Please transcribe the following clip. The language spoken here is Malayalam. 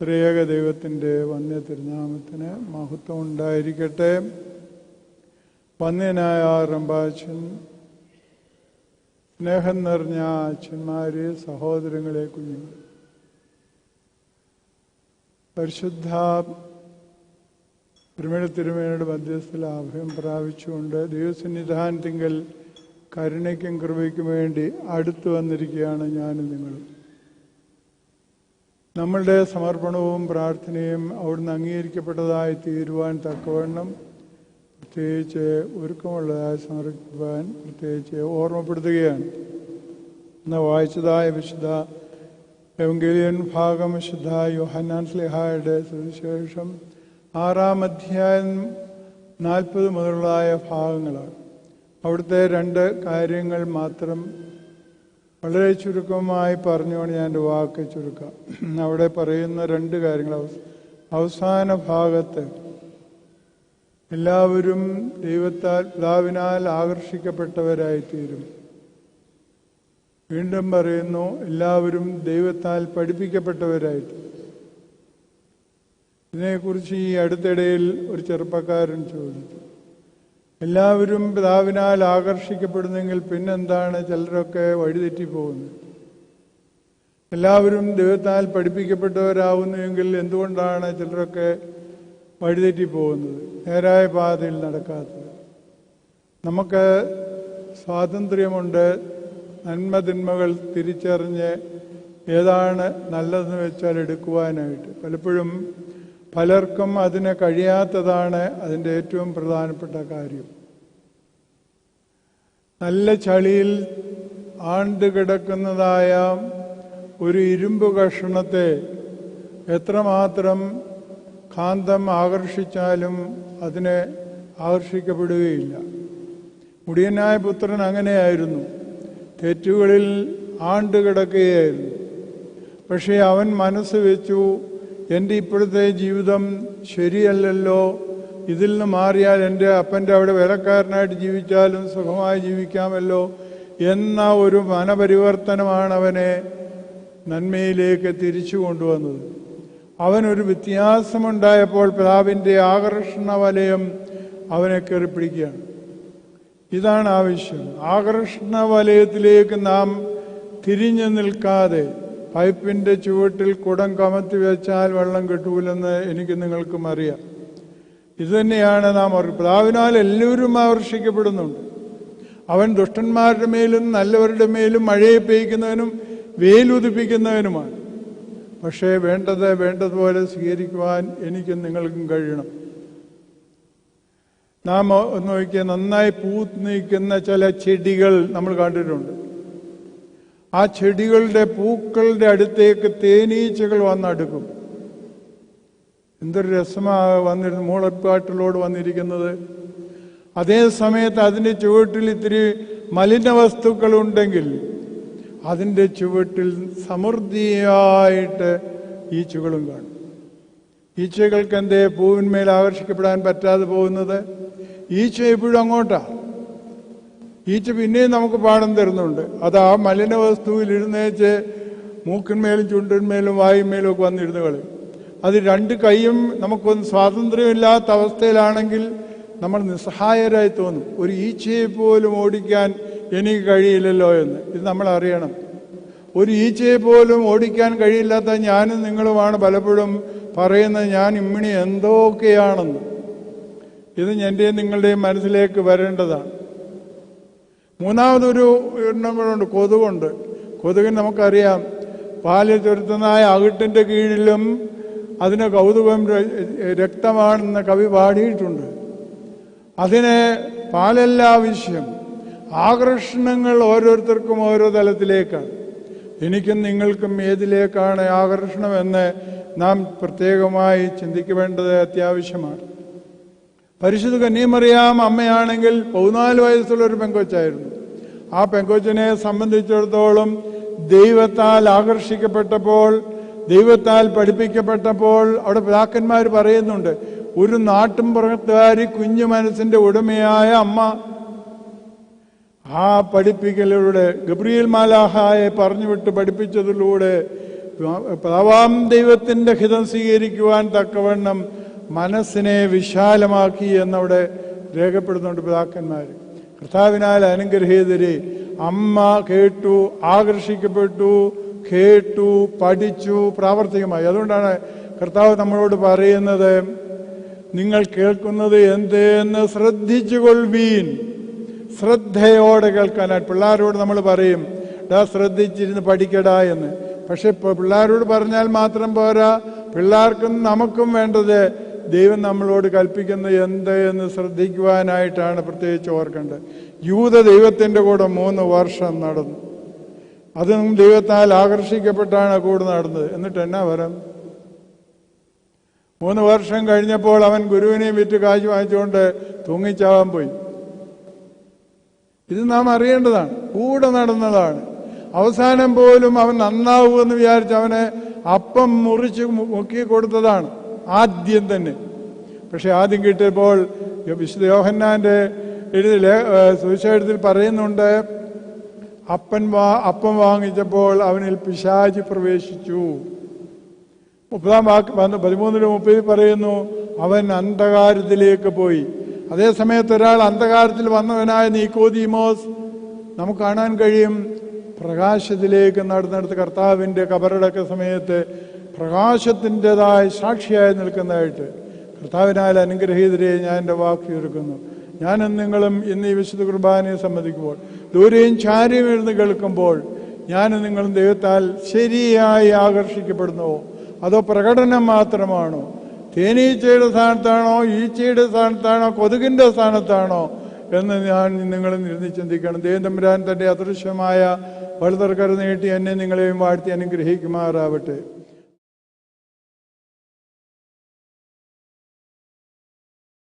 ത്രിയേക ദൈവത്തിൻ്റെ വന്യ തിരുനാമത്തിന് മഹത്വം ഉണ്ടായിരിക്കട്ടെ. വന്യനായ റമ്പാച്ചൻ, സ്നേഹം നിറഞ്ഞ അച്ഛന്മാരെ, സഹോദരങ്ങളെ, കുഞ്ഞുങ്ങൾ, പരിശുദ്ധ തിരുമേനിയുടെ മധ്യസ്ഥയിൽ അഭയം പ്രാപിച്ചുകൊണ്ട് ദൈവസന്നിധാനത്തിങ്കൽ കരുണയ്ക്കും കൃപയ്ക്കും വേണ്ടി അടുത്തു വന്നിരിക്കുകയാണ് ഞാനും നിങ്ങളും. നമ്മളുടെ സമർപ്പണവും പ്രാർത്ഥനയും അവിടുന്ന് അംഗീകരിക്കപ്പെട്ടതായി തീരുവാൻ തക്കവണ്ണം പ്രത്യേകിച്ച് ഒരുക്കമുള്ളതായി സമർപ്പിക്കുവാൻ പ്രത്യേകിച്ച് ഓർമ്മപ്പെടുത്തുകയാണ്. ഇന്ന് വായിച്ചതായ വിശുദ്ധ എവങ്കേലിയൻ ഭാഗം വിശുദ്ധ യോഹന്നാൻ ശ്ലീഹായുടെ സുവിശേഷം 6-ാം അധ്യായം 40 മുതലുള്ളതായ ഭാഗങ്ങളാണ്. അവിടുത്തെ 2 കാര്യങ്ങൾ മാത്രം വളരെ ചുരുക്കമായി പറഞ്ഞുകൊണ്ട് ഞാൻ എൻ്റെ വാക്ക് ചുരുക്കാം. അവിടെ പറയുന്ന 2 കാര്യങ്ങൾ. അവസാന ഭാഗത്ത് എല്ലാവരും പിതാവിനാൽ ആകർഷിക്കപ്പെട്ടവരായിത്തീരും. വീണ്ടും പറയുന്നു, എല്ലാവരും ദൈവത്താൽ പഠിപ്പിക്കപ്പെട്ടവരായിട്ട്. ഇതിനെക്കുറിച്ച് ഈ അടുത്തിടയിൽ ഒരു ചെറുപ്പക്കാരൻ ചോദിച്ചു, എല്ലാവരും പിതാവിനാൽ ആകർഷിക്കപ്പെടുന്നെങ്കിൽ പിന്നെന്താണ് ചിലരൊക്കെ വഴിതെറ്റിപ്പോകുന്നത്? എല്ലാവരും ദൈവത്താൽ പഠിപ്പിക്കപ്പെട്ടവരാകുന്നുവെങ്കിൽ എന്തുകൊണ്ടാണ് ചിലരൊക്കെ വഴിതെറ്റിപ്പോകുന്നത്, നേരായ പാതയിൽ നടക്കാത്തത്? നമുക്ക് സ്വാതന്ത്ര്യമുണ്ട് നന്മതിന്മകൾ തിരിച്ചറിഞ്ഞ് ഏതാണ് നല്ലതെന്ന് വെച്ചാൽ എടുക്കുവാനായിട്ട്. പലപ്പോഴും പലർക്കും അതിന് കഴിയാത്തതാണ് അതിൻ്റെ ഏറ്റവും പ്രധാനപ്പെട്ട കാര്യം. നല്ല ചളിയിൽ ആണ്ട് കിടക്കുന്നതായ ഒരു ഇരുമ്പ് കഷണത്തെ എത്രമാത്രം കാന്തം ആകർഷിച്ചാലും അതിനെ ആകർഷിക്കപ്പെടുകയില്ല. മുടിയനായ പുത്രൻ അങ്ങനെയായിരുന്നു, തെറ്റുകളിൽ ആണ്ട് കിടക്കുകയായിരുന്നു. പക്ഷേ അവൻ മനസ്സ് വെച്ചു, എൻ്റെ ഇപ്പോഴത്തെ ജീവിതം ശരിയല്ലല്ലോ, ഇതിൽ നിന്ന് മാറിയാൽ എൻ്റെ അപ്പൻ്റെ അവിടെ വേലക്കാരനായിട്ട് ജീവിച്ചാലും സുഖമായി ജീവിക്കാമല്ലോ എന്ന ഒരു മനപരിവർത്തനമാണ് അവനെ നന്മയിലേക്ക് തിരിച്ചു കൊണ്ടുവന്നത്. അവനൊരു വ്യത്യാസമുണ്ടായപ്പോൾ പിതാവിൻ്റെ ആകർഷണ വലയം അവനെ കയറിപ്പിടിക്കുകയാണ്. ഇതാണ് ആവശ്യം. ആകർഷണ വലയത്തിലേക്ക് നാം തിരിഞ്ഞു നിൽക്കാതെ, പൈപ്പിൻ്റെ ചുവട്ടിൽ കുടം കമത്തി വെച്ചാൽ വെള്ളം കിട്ടൂലെന്ന് എനിക്ക് നിങ്ങൾക്കും അറിയാം. ഇതുതന്നെയാണ് നാം പിതാവിനാൽ എല്ലാവരും ആകർഷിക്കപ്പെടുന്നുണ്ട്. അവൻ ദുഷ്ടന്മാരുടെ മേലും നല്ലവരുടെ മേലും മഴയെ പെയ്യ്ക്കുന്നവനും വെയിലുദിപ്പിക്കുന്നവനുമാണ്. പക്ഷേ വേണ്ടതുപോലെ സ്വീകരിക്കുവാൻ എനിക്കും നിങ്ങൾക്കും കഴിയണം. നാം നോക്കിയാൽ നന്നായി പൂത്ത് നിൽക്കുന്ന ചില ചെടികൾ നമ്മൾ കണ്ടിട്ടുണ്ട്. ആ ചെടികളുടെ പൂക്കളുടെ അടുത്തേക്ക് തേനീച്ചകൾ വന്നടുക്കും. എന്തൊരു രസമാണ് വന്നിരുന്നു മൂളപ്പാട്ടിലോട് വന്നിരിക്കുന്നത്. അതേ സമയത്ത് അതിൻ്റെ ചുവട്ടിൽ ഇത്തിരി മലിന വസ്തുക്കളുണ്ടെങ്കിൽ അതിൻ്റെ ചുവട്ടിൽ സമൃദ്ധിയായിട്ട് ഈച്ചകളും കാണും. ഈച്ചകൾക്ക് എന്തേ പൂവിന്മേൽ ആകർഷിക്കപ്പെടാൻ പറ്റാതെ പോകുന്നത്? ഈച്ച എപ്പോഴും അങ്ങോട്ടാണ്. ഈച്ച പിന്നെയും നമുക്ക് പാഠം തരുന്നുണ്ട്. അത് ആ മലിന വസ്തുവിൽ ഇരുന്നേച്ച് മൂക്കിന്മേലും ചുണ്ടിന്മേലും വായുമേലും ഒക്കെ വന്നിരുന്ന് കളയും. അത് 2 കൈയും നമുക്കൊന്നും സ്വാതന്ത്ര്യമില്ലാത്ത അവസ്ഥയിലാണെങ്കിൽ നമ്മൾ നിസ്സഹായരായി തോന്നും. ഒരു ഈച്ചയെ പോലും ഓടിക്കാൻ എനിക്ക് കഴിയില്ലല്ലോ എന്ന്. ഇത് നമ്മൾ അറിയണം. ഒരു ഈച്ചയെ പോലും ഓടിക്കാൻ കഴിയില്ലാത്ത ഞാനും നിങ്ങളുമാണ് പലപ്പോഴും പറയുന്നത് ഞാൻ ഇമ്മിണി എന്തൊക്കെയാണെന്ന്. ഇത് എൻ്റെയും നിങ്ങളുടെയും മനസ്സിലേക്ക് വരേണ്ടതാണ്. മൂന്നാമതൊരു എണ്ണം കൂടെ കൊതുകുണ്ട്. കൊതുകിന് നമുക്കറിയാം, പാലിൽ ചുരുത്തുന്നതായ അകിട്ടിൻ്റെ കീഴിലും അതിന് കൗതുകം രക്തമാണെന്ന് കവി പാടിയിട്ടുണ്ട്. അതിന് പാലല്ല ആവശ്യം. ആകർഷണങ്ങൾ ഓരോരുത്തർക്കും ഓരോ തലത്തിലേക്കാണ്. എനിക്കും നിങ്ങൾക്കും ഏതിലേക്കാണ് ആകർഷണമെന്ന് നാം പ്രത്യേകമായി ചിന്തിക്കേണ്ടത് അത്യാവശ്യമാണ്. പരിശുദ്ധ കന്യമറിയാം അമ്മയാണെങ്കിൽ 14 വയസ്സുള്ളൊരു പെങ്കൊച്ചായിരുന്നു. ആ പെങ്കൊച്ചിനെ സംബന്ധിച്ചിടത്തോളം ദൈവത്താൽ ആകർഷിക്കപ്പെട്ടപ്പോൾ, ദൈവത്താൽ പഠിപ്പിക്കപ്പെട്ടപ്പോൾ, അവിടെ പിതാക്കന്മാർ പറയുന്നുണ്ട്, ഒരു നാട്ടുംപുറത്തുകാരി കുഞ്ഞു മനസ്സിൻ്റെ ഉടമയായ അമ്മ ആ പഠിപ്പിക്കലിലൂടെ ഗബ്രിയേൽ മാലാഖയെ പറഞ്ഞുവിട്ട് പഠിപ്പിച്ചതിലൂടെ പിതാവാം ദൈവത്തിൻ്റെ ഹിതം സ്വീകരിക്കുവാൻ തക്കവണ്ണം മനസ്സിനെ വിശാലമാക്കി എന്നവിടെ രേഖപ്പെടുന്നുണ്ട് പിതാക്കന്മാർ. കർത്താവിനാൽ അനുഗ്രഹീതരെ അമ്മ കേട്ടു, ആകർഷിക്കപ്പെട്ടു, കേട്ടു, പഠിച്ചു, പ്രാവർത്തികമായി. അതുകൊണ്ടാണ് കർത്താവ് നമ്മളോട് പറയുന്നത്, നിങ്ങൾ കേൾക്കുന്നത് എന്തെന്ന് ശ്രദ്ധിച്ചു കൊള്ളുവീൻ. ശ്രദ്ധയോടെ കേൾക്കാനായിട്ട് പിള്ളേരോട് നമ്മൾ പറയും, ശ്രദ്ധിച്ചിരുന്ന് പഠിക്കടാ എന്ന്. പക്ഷെ പിള്ളേരോട് പറഞ്ഞാൽ മാത്രം പോരാ, പിള്ളേർക്കും നമുക്കും വേണ്ടത് ദൈവം നമ്മളോട് കൽപ്പിക്കുന്നത് എന്ത് എന്ന് ശ്രദ്ധിക്കുവാനായിട്ടാണ് പ്രത്യേകിച്ച് ഓർക്കേണ്ടത്. യൂത ദൈവത്തിൻ്റെ കൂടെ 3 വർഷം നടന്നു. അതും ദൈവത്താൽ ആകർഷിക്കപ്പെട്ടാണ് കൂടെ നടന്നത്. എന്നിട്ട് എന്നാ വരം? 3 വർഷം കഴിഞ്ഞപ്പോൾ അവൻ ഗുരുവിനെയും വിറ്റ് കാശ് വാങ്ങിച്ചുകൊണ്ട് തൂങ്ങിച്ചാവാൻ പോയി. ഇത് നാം അറിയേണ്ടതാണ്. കൂടെ നടന്നതാണ്. അവസാനം പോലും അവൻ നന്നാവുമെന്ന് വിചാരിച്ച് അവനെ അപ്പം മുറിച്ച് മുക്കി കൊടുത്തതാണ് ആദ്യം തന്നെ. പക്ഷെ ആദ്യം കിട്ടിയപ്പോൾ വിശുദ്ധ യോഹന്നാന്റെ സുവിശേഷത്തിൽ പറയുന്നുണ്ട്, അപ്പം വാങ്ങിച്ചപ്പോൾ അവനിൽ പിശാച് പ്രവേശിച്ചു. 13:30 പറയുന്നു, അവൻ അന്ധകാരത്തിലേക്ക് പോയി. അതേ സമയത്ത് ഒരാൾ അന്ധകാരത്തിൽ വന്നവനായ നിക്കോദീമോസ് നമുക്ക് കാണാൻ കഴിയും പ്രകാശത്തിലേക്ക് നടന്നെടുത്ത് കർത്താവിൻ്റെ കബറടക്ക സമയത്ത് പ്രകാശത്തിൻ്റെതായ സാക്ഷിയായി നിൽക്കുന്നതായിട്ട്. കർത്താവിനാൽ അനുഗ്രഹീതരെ ഞാൻ എൻ്റെ വാക്ക് ചുരുക്കുന്നു. ഞാനും നിങ്ങളും ഇന്ന് ഈ വിശുദ്ധ കുർബാനയെ സംബന്ധിക്കുമ്പോൾ ദൂരെയും ചാരിയും എഴുന്ന് കേൾക്കുമ്പോൾ ഞാനും നിങ്ങളും ദൈവത്താൽ ശരിയായി ആകർഷിക്കപ്പെടുന്നുവോ, അതോ പ്രകടനം മാത്രമാണോ? തേനീച്ചയുടെ സ്ഥാനത്താണോ, ഈച്ചയുടെ സ്ഥാനത്താണോ, കൊതുകിൻ്റെ സ്ഥാനത്താണോ എന്ന് ഞാൻ നിങ്ങളും ഇരുന്ന് ചിന്തിക്കണം. ദൈവം തമ്പുരാൻ തൻ്റെ അദൃശ്യമായ വലുതർക്കര നീട്ടി എന്നെ നിങ്ങളെയും വാഴ്ത്തി അനുഗ്രഹിക്കുമാറാവട്ടെ.